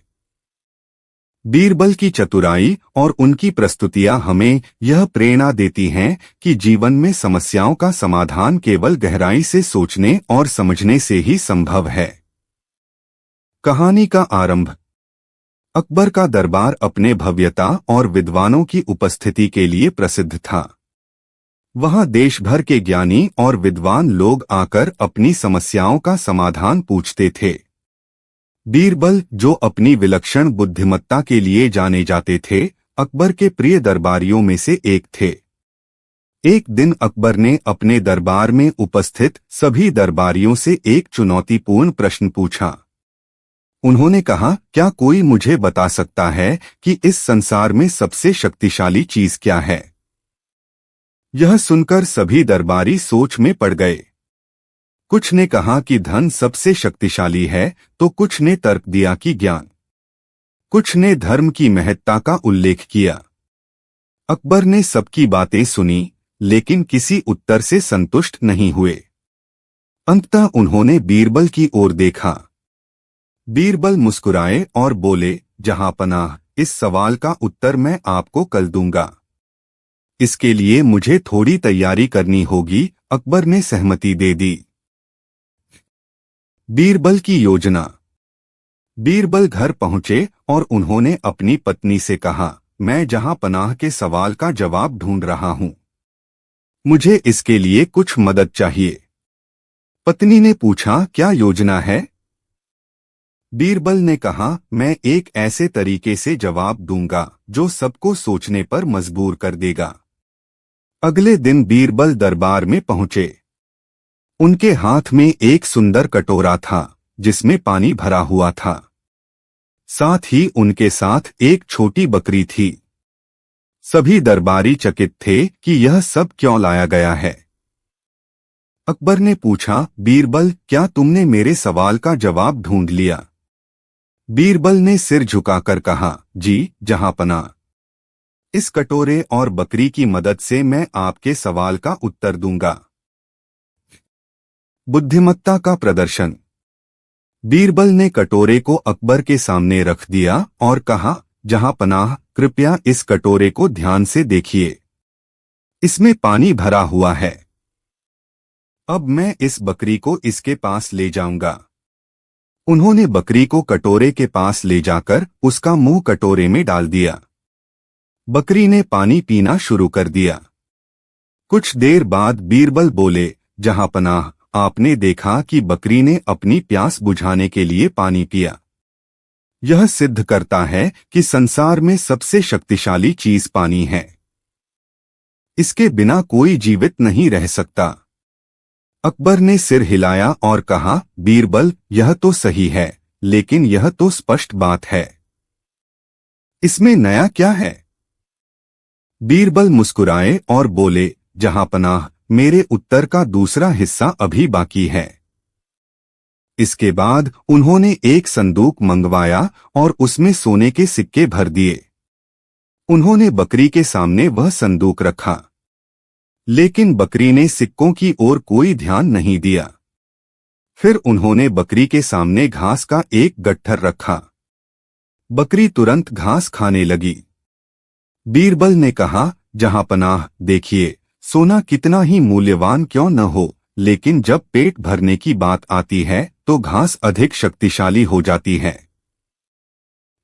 बीरबल की चतुराई और उनकी प्रस्तुतियां हमें यह प्रेरणा देती हैं कि जीवन में समस्याओं का समाधान केवल गहराई से सोचने और समझने से ही संभव है। कहानी का आरंभ। अकबर का दरबार अपने भव्यता और विद्वानों की उपस्थिति के लिए प्रसिद्ध था। वहां देश भर के ज्ञानी और विद्वान लोग आकर अपनी समस्याओं का समाधान पूछते थे। बीरबल, जो अपनी विलक्षण बुद्धिमत्ता के लिए जाने जाते थे, अकबर के प्रिय दरबारियों में से एक थे। एक दिन अकबर ने अपने दरबार में उपस्थित सभी दरबारियों से एक चुनौतीपूर्ण प्रश्न पूछा। उन्होंने कहा, क्या कोई मुझे बता सकता है कि इस संसार में सबसे शक्तिशाली चीज क्या है? यह सुनकर सभी दरबारी सोच में पड़ गए। कुछ ने कहा कि धन सबसे शक्तिशाली है, तो कुछ ने तर्क दिया कि ज्ञान। कुछ ने धर्म की महत्ता का उल्लेख किया। अकबर ने सबकी बातें सुनी, लेकिन किसी उत्तर से संतुष्ट नहीं हुए। अंततः उन्होंने बीरबल की ओर देखा। बीरबल मुस्कुराए और बोले, जहां पनाह, इस सवाल का उत्तर मैं आपको कल दूंगा। इसके लिए मुझे थोड़ी तैयारी करनी होगी। अकबर ने सहमति दे दी। बीरबल की योजना। बीरबल घर पहुंचे और उन्होंने अपनी पत्नी से कहा, मैं जहां पनाह के सवाल का जवाब ढूंढ रहा हूं। मुझे इसके लिए कुछ मदद चाहिए। पत्नी ने पूछा, क्या योजना है? बीरबल ने कहा, मैं एक ऐसे तरीके से जवाब दूंगा जो सबको सोचने पर मजबूर कर देगा। अगले दिन बीरबल दरबार में पहुंचे। उनके हाथ में एक सुंदर कटोरा था, जिसमें पानी भरा हुआ था। साथ ही उनके साथ एक छोटी बकरी थी। सभी दरबारी चकित थे कि यह सब क्यों लाया गया है। अकबर ने पूछा, बीरबल, क्या तुमने मेरे सवाल का जवाब ढूंढ लिया? बीरबल ने सिर झुकाकर कहा, जी, जहां पनाह। इस कटोरे और बकरी की मदद से मैं आपके सवाल का उत्तर दूंगा। बुद्धिमत्ता का प्रदर्शन। बीरबल ने कटोरे को अकबर के सामने रख दिया और कहा, जहां पनाह, कृपया इस कटोरे को ध्यान से देखिए। इसमें पानी भरा हुआ है। अब मैं इस बकरी को इसके पास ले जाऊंगा। उन्होंने बकरी को कटोरे के पास ले जाकर उसका मुंह कटोरे में डाल दिया। बकरी ने पानी पीना शुरू कर दिया। कुछ देर बाद बीरबल बोले, जहांपनाह, आपने देखा कि बकरी ने अपनी प्यास बुझाने के लिए पानी पिया। यह सिद्ध करता है कि संसार में सबसे शक्तिशाली चीज पानी है। इसके बिना कोई जीवित नहीं रह सकता। अकबर ने सिर हिलाया और कहा, बीरबल, यह तो सही है, लेकिन यह तो स्पष्ट बात है। इसमें नया क्या है? बीरबल मुस्कुराए और बोले, जहांपनाह, मेरे उत्तर का दूसरा हिस्सा अभी बाकी है। इसके बाद उन्होंने एक संदूक मंगवाया और उसमें सोने के सिक्के भर दिए। उन्होंने बकरी के सामने वह संदूक रखा, लेकिन बकरी ने सिक्कों की ओर कोई ध्यान नहीं दिया। फिर उन्होंने बकरी के सामने घास का एक गट्ठर रखा। बकरी तुरंत घास खाने लगी। बीरबल ने कहा, जहांपनाह, देखिए, सोना कितना ही मूल्यवान क्यों न हो, लेकिन जब पेट भरने की बात आती है तो घास अधिक शक्तिशाली हो जाती है।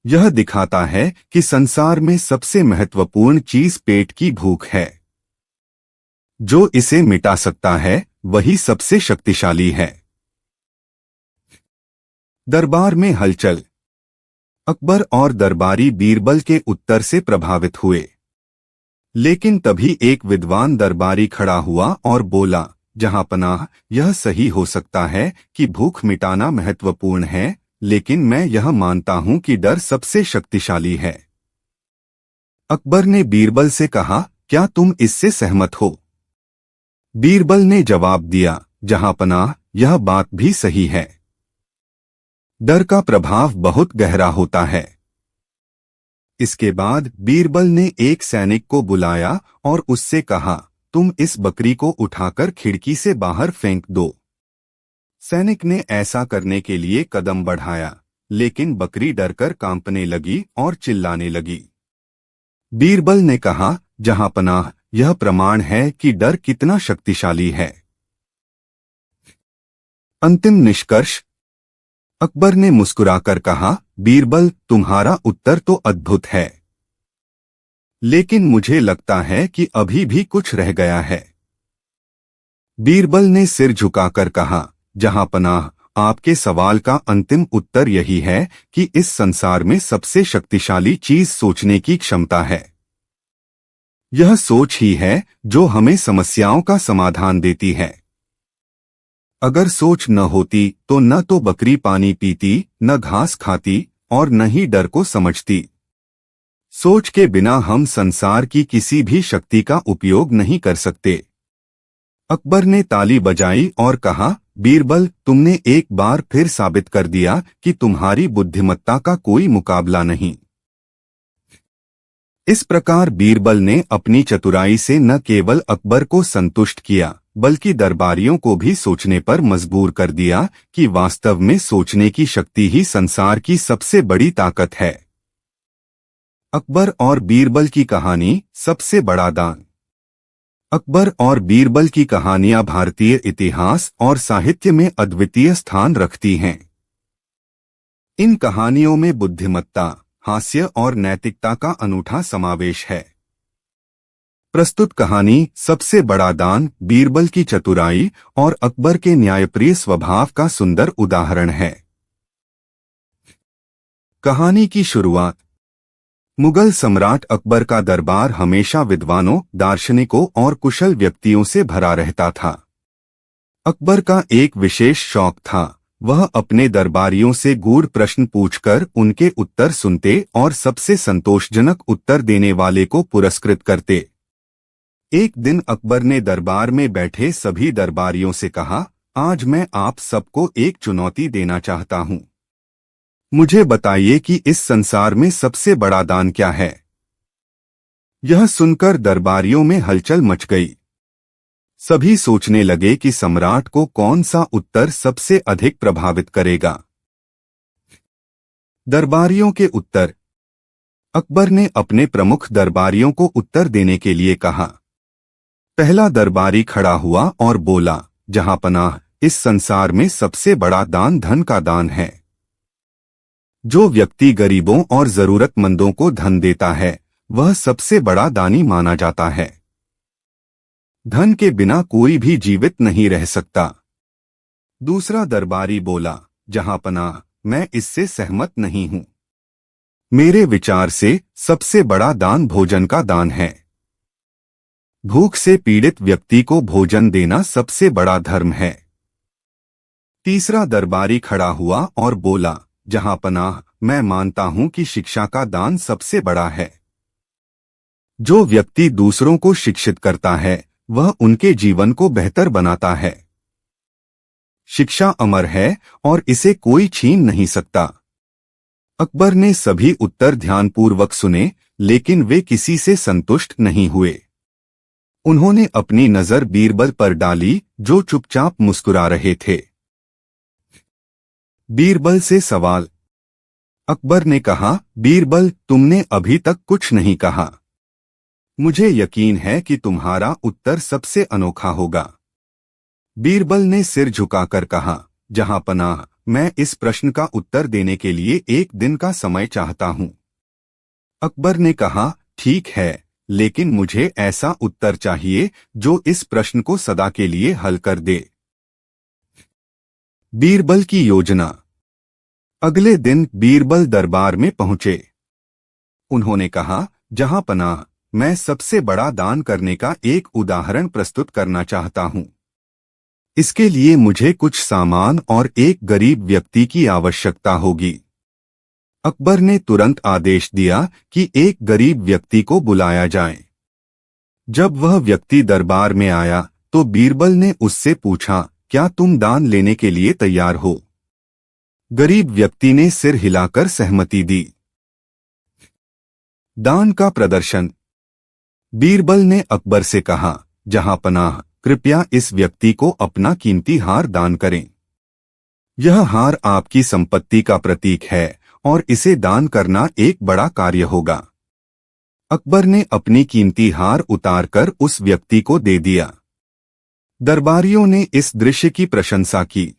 यह दिखाता है कि संसार में सबसे महत्वपूर्ण चीज पेट की भूख है। जो इसे मिटा सकता है वही सबसे शक्तिशाली है। दरबार में हलचल। अकबर और दरबारी बीरबल के उत्तर से प्रभावित हुए, लेकिन तभी एक विद्वान दरबारी खड़ा हुआ और बोला, जहांपनाह, यह सही हो सकता है कि भूख मिटाना महत्वपूर्ण है, लेकिन मैं यह मानता हूं कि डर सबसे शक्तिशाली है। अकबर ने बीरबल से कहा, क्या तुम इससे सहमत हो? बीरबल ने जवाब दिया, जहांपनाह, यह बात भी सही है। डर का प्रभाव बहुत गहरा होता है। इसके बाद बीरबल ने एक सैनिक को बुलाया और उससे कहा, तुम इस बकरी को उठाकर खिड़की से बाहर फेंक दो। सैनिक ने ऐसा करने के लिए कदम बढ़ाया, लेकिन बकरी डरकर कांपने लगी और चिल्लाने लगी। बीरबल ने कहा, जहांपनाह, यह प्रमाण है कि डर कितना शक्तिशाली है। अंतिम निष्कर्ष। अकबर ने मुस्कुराकर कहा, बीरबल, तुम्हारा उत्तर तो अद्भुत है, लेकिन मुझे लगता है कि अभी भी कुछ रह गया है। बीरबल ने सिर झुकाकर कहा, जहांपनाह, आपके सवाल का अंतिम उत्तर यही है कि इस संसार में सबसे शक्तिशाली चीज सोचने की क्षमता है। यह सोच ही है जो हमें समस्याओं का समाधान देती है। अगर सोच न होती तो न तो बकरी पानी पीती, न घास खाती और न ही डर को समझती। सोच के बिना हम संसार की किसी भी शक्ति का उपयोग नहीं कर सकते। अकबर ने ताली बजाई और कहा, बीरबल, तुमने एक बार फिर साबित कर दिया कि तुम्हारी बुद्धिमत्ता का कोई मुकाबला नहीं। इस प्रकार बीरबल ने अपनी चतुराई से न केवल अकबर को संतुष्ट किया, बल्कि दरबारियों को भी सोचने पर मजबूर कर दिया कि वास्तव में सोचने की शक्ति ही संसार की सबसे बड़ी ताकत है। अकबर और बीरबल की कहानी, सबसे बड़ा दान। अकबर और बीरबल की कहानियां भारतीय इतिहास और साहित्य में अद्वितीय स्थान रखती हैं। इन कहानियों में बुद्धिमत्ता, हास्य और नैतिकता का अनूठा समावेश है। प्रस्तुत कहानी सबसे बड़ा दान बीरबल की चतुराई और अकबर के न्यायप्रिय स्वभाव का सुंदर उदाहरण है। कहानी की शुरुआत। मुगल सम्राट अकबर का दरबार हमेशा विद्वानों, दार्शनिकों और कुशल व्यक्तियों से भरा रहता था। अकबर का एक विशेष शौक था, वह अपने दरबारियों से गूढ़ प्रश्न पूछकर उनके उत्तर सुनते और सबसे संतोषजनक उत्तर देने वाले को पुरस्कृत करते। एक दिन अकबर ने दरबार में बैठे सभी दरबारियों से कहा, आज मैं आप सबको एक चुनौती देना चाहता हूं। मुझे बताइए कि इस संसार में सबसे बड़ा दान क्या है। यह सुनकर दरबारियों में हलचल मच गई। सभी सोचने लगे कि सम्राट को कौन सा उत्तर सबसे अधिक प्रभावित करेगा। दरबारियों के उत्तर। अकबर ने अपने प्रमुख दरबारियों को उत्तर देने के लिए कहा। पहला दरबारी खड़ा हुआ और बोला, जहांपनाह, इस संसार में सबसे बड़ा दान धन का दान है। जो व्यक्ति गरीबों और जरूरतमंदों को धन देता है वह सबसे बड़ा दानी माना जाता है। धन के बिना कोई भी जीवित नहीं रह सकता। दूसरा दरबारी बोला, जहांपनाह, मैं इससे सहमत नहीं हूं। मेरे विचार से सबसे बड़ा दान भोजन का दान है। भूख से पीड़ित व्यक्ति को भोजन देना सबसे बड़ा धर्म है। तीसरा दरबारी खड़ा हुआ और बोला, जहांपनाह, मैं मानता हूं कि शिक्षा का दान सबसे बड़ा है। जो व्यक्ति दूसरों को शिक्षित करता है वह उनके जीवन को बेहतर बनाता है। शिक्षा अमर है और इसे कोई छीन नहीं सकता। अकबर ने सभी उत्तर ध्यानपूर्वक सुने, लेकिन वे किसी से संतुष्ट नहीं हुए। उन्होंने अपनी नजर बीरबल पर डाली, जो चुपचाप मुस्कुरा रहे थे। बीरबल से सवाल। अकबर ने कहा, बीरबल, तुमने अभी तक कुछ नहीं कहा। मुझे यकीन है कि तुम्हारा उत्तर सबसे अनोखा होगा। बीरबल ने सिर झुकाकर कहा, जहांपनाह, मैं इस प्रश्न का उत्तर देने के लिए एक दिन का समय चाहता हूं। अकबर ने कहा, ठीक है, लेकिन मुझे ऐसा उत्तर चाहिए जो इस प्रश्न को सदा के लिए हल कर दे। बीरबल की योजना। अगले दिन बीरबल दरबार में पहुंचे। उन्होंने कहा, जहांपनाह, मैं सबसे बड़ा दान करने का एक उदाहरण प्रस्तुत करना चाहता हूं। इसके लिए मुझे कुछ सामान और एक गरीब व्यक्ति की आवश्यकता होगी। अकबर ने तुरंत आदेश दिया कि एक गरीब व्यक्ति को बुलाया जाए। जब वह व्यक्ति दरबार में आया तो बीरबल ने उससे पूछा, क्या तुम दान लेने के लिए तैयार हो? गरीब व्यक्ति ने सिर हिलाकर सहमति दी। दान का प्रदर्शन। बीरबल ने अकबर से कहा, जहांपनाह, कृपया इस व्यक्ति को अपना कीमती हार दान करें। यह हार आपकी संपत्ति का प्रतीक है और इसे दान करना एक बड़ा कार्य होगा। अकबर ने अपनी कीमती हार उतारकर उस व्यक्ति को दे दिया। दरबारियों ने इस दृश्य की प्रशंसा की।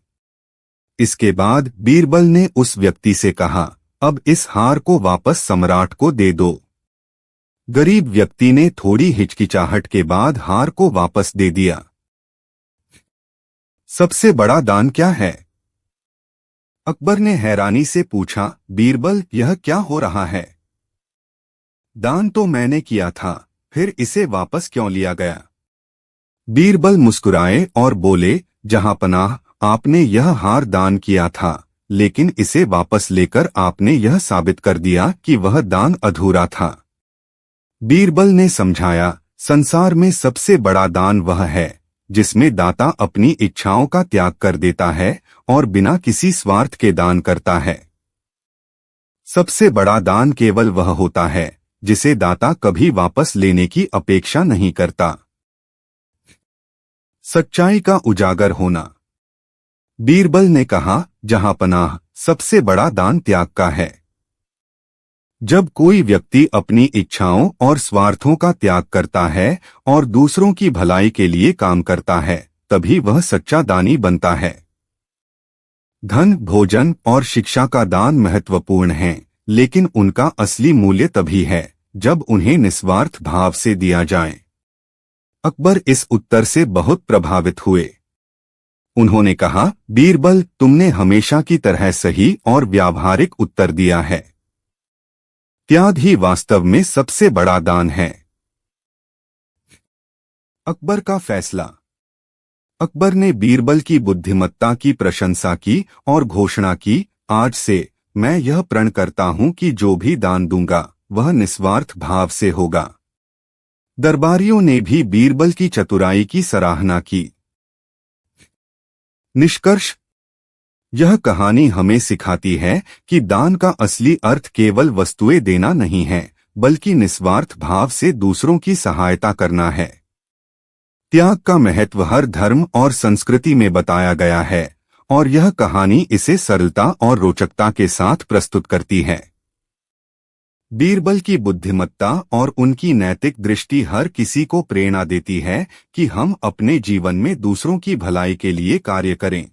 इसके बाद बीरबल ने उस व्यक्ति से कहा, अब इस हार को वापस सम्राट को दे दो। गरीब व्यक्ति ने थोड़ी हिचकिचाहट के बाद हार को वापस दे दिया। सबसे बड़ा दान क्या है? अकबर ने हैरानी से पूछा, बीरबल, यह क्या हो रहा है? दान तो मैंने किया था, फिर इसे वापस क्यों लिया गया? बीरबल मुस्कुराए और बोले, जहांपनाह, आपने यह हार दान किया था, लेकिन इसे वापस लेकर आपने यह साबित कर दिया कि वह दान अधूरा था। बीरबल ने समझाया, संसार में सबसे बड़ा दान वह है जिसमें दाता अपनी इच्छाओं का त्याग कर देता है और बिना किसी स्वार्थ के दान करता है। सबसे बड़ा दान केवल वह होता है जिसे दाता कभी वापस लेने की अपेक्षा नहीं करता। सच्चाई का उजागर होना। बीरबल ने कहा, जहांपनाह, सबसे बड़ा दान त्याग का है। जब कोई व्यक्ति अपनी इच्छाओं और स्वार्थों का त्याग करता है और दूसरों की भलाई के लिए काम करता है, तभी वह सच्चा दानी बनता है। धन, भोजन और शिक्षा का दान महत्वपूर्ण हैं, लेकिन उनका असली मूल्य तभी है जब उन्हें निस्वार्थ भाव से दिया जाए। अकबर इस उत्तर से बहुत प्रभावित हुए। उन्होंने कहा, बीरबल, तुमने हमेशा की तरह सही और व्यावहारिक उत्तर दिया है। त्याग ही वास्तव में सबसे बड़ा दान है। अकबर का फैसला। अकबर ने बीरबल की बुद्धिमत्ता की प्रशंसा की और घोषणा की, आज से मैं यह प्रण करता हूं कि जो भी दान दूंगा वह निस्वार्थ भाव से होगा। दरबारियों ने भी बीरबल की चतुराई की सराहना की। निष्कर्ष। यह कहानी हमें सिखाती है कि दान का असली अर्थ केवल वस्तुएं देना नहीं है, बल्कि निस्वार्थ भाव से दूसरों की सहायता करना है। त्याग का महत्व हर धर्म और संस्कृति में बताया गया है और यह कहानी इसे सरलता और रोचकता के साथ प्रस्तुत करती है। बीरबल की बुद्धिमत्ता और उनकी नैतिक दृष्टि हर किसी को प्रेरणा देती है कि हम अपने जीवन में दूसरों की भलाई के लिए कार्य करें।